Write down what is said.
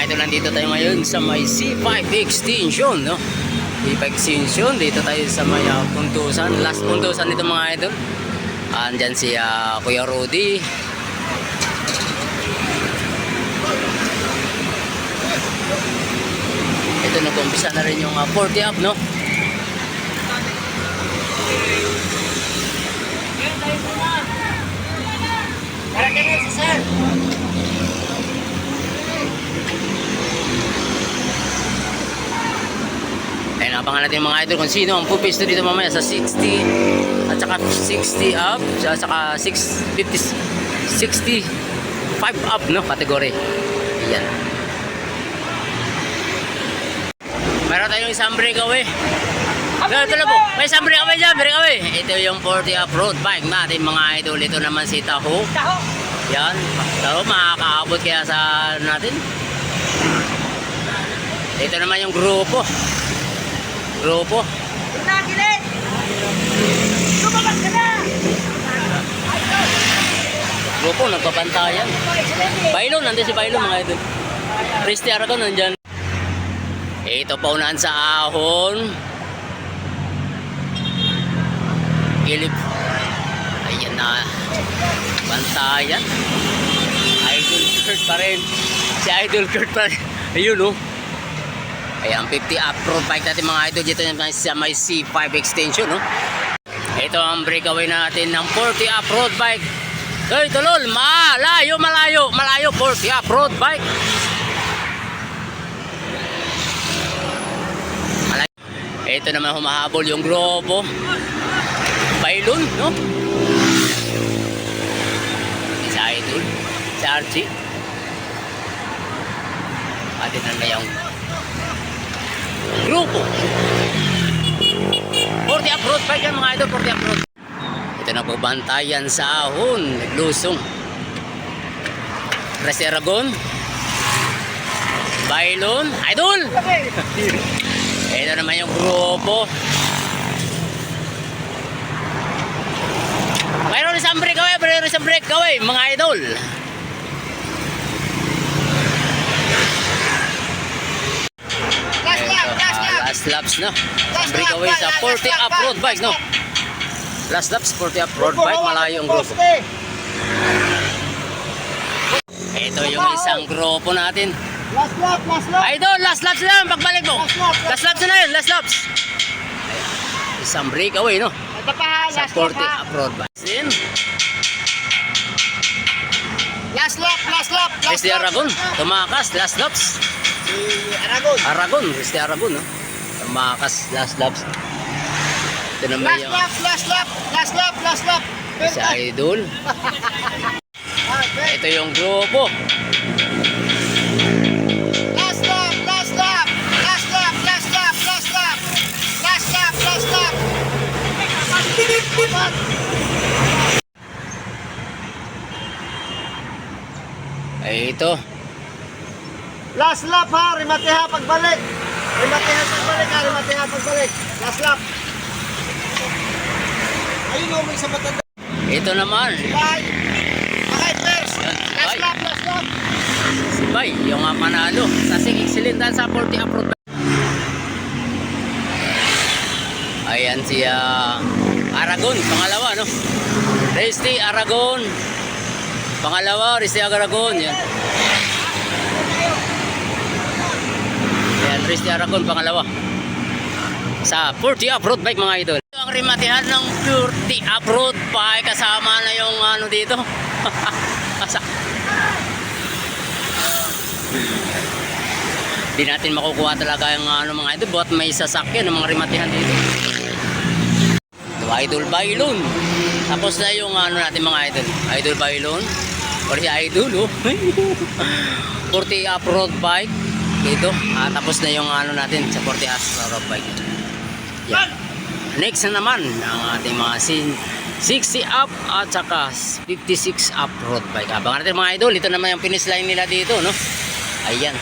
idol, nandito tayo ngayon sa may C5 extension, no? C5 extension, dito tayo sa may puntusan, last puntusan nito mga idol. Andyan si Kuya Rudy. Ito, nag-umpisa na rin yung 40 up, no? Ayun, abangan natin mga idol kung sino ang pupisto dito mamaya sa 60 at saka 60 up at saka 65 up, no, kategory. Ayan. Meron tayong isang breakaway. Ito na po, may isang breakaway dyan, breakaway. Ito yung 40 up road bike natin mga idol. Ito naman si Taho. Yan, Taho, makakaabot kaya sa natin. Ito naman yung grupo. Grupo. Grupo, nagpapantayan. Bailon, nandun si Bailon mga idol. Christy Aragon nandyan. Ito pa unahan sa ahon. Gilip. Ayan na. Bantayan. Idol Kurt pa rin. Si Idol Kurt pa rin. Ayun, oh. Ayan, 50 up-road bike natin mga idol. Dito sa may C5 extension, no? Ito ang breakaway natin ng 40 up-road bike. Hoy, tulol, malayo, 40 up-road bike. Malayo. Ito naman humahabol yung globo. Bailon, no? Si Idol, si Archie. Pati na yung grupo 40 up-road bike yan mga idol, 40 up-road. Ito na po bantayan sa ahon, naglusong. Christy Aragon, Bailon, Idol. Ito naman yung grupo. Mayroon isang breakaway mga idol. Last laps, no? Breakaway sa 40 up-road bike, no? Last laps, 40 up-road bike, malayo ang grupo. Ito yung isang grupo natin. Last lap. Idol, last laps na yan, pagbalik mo. Last laps na yun, last laps. Isang breakaway, no? Sa 40 up-road bike. Last lap. Christy Aragon, tumakas, last laps. Aragon, Christy Aragon, no? Tumakas, last laps. Ito naman yung Last lap. si Idol. Ito yung grupo. Last lap. Ito. Last lap ha, Rimateha pagbalik. Last lap. Ayun o, may isa matanda. Ito naman. Bye. Okay, first. Last lap. Si Bay, yung manalo sa 6 cylinder sa 40 up-road bike. Ayan si Aragon, pangalawa, no? Christy Aragon. Pangalawa, Christy Aragon. Yan. Yan, Christy Aragon, pangalawa. Sa 40 up-road bike mga idol. Ito ang rimatehan ng 40 up-road bike. Kasama na yung ano dito. Di natin makukuha talaga yung ano mga idol. Buat may sasakyan ng mga rimatehan dito. Ito, Idol Bailon. Tapos na yung ano natin mga idol. Idol Bailon. Or si Idol, oh. 40 up-road bike. Dito. Tapos na yung ano natin sa 40 up-road bike. Yan. Next na naman ang ating mga 60 up at saka 56 up road bike. Abangan natin mga idol. Ito naman yung finish line nila dito, no? Ayan.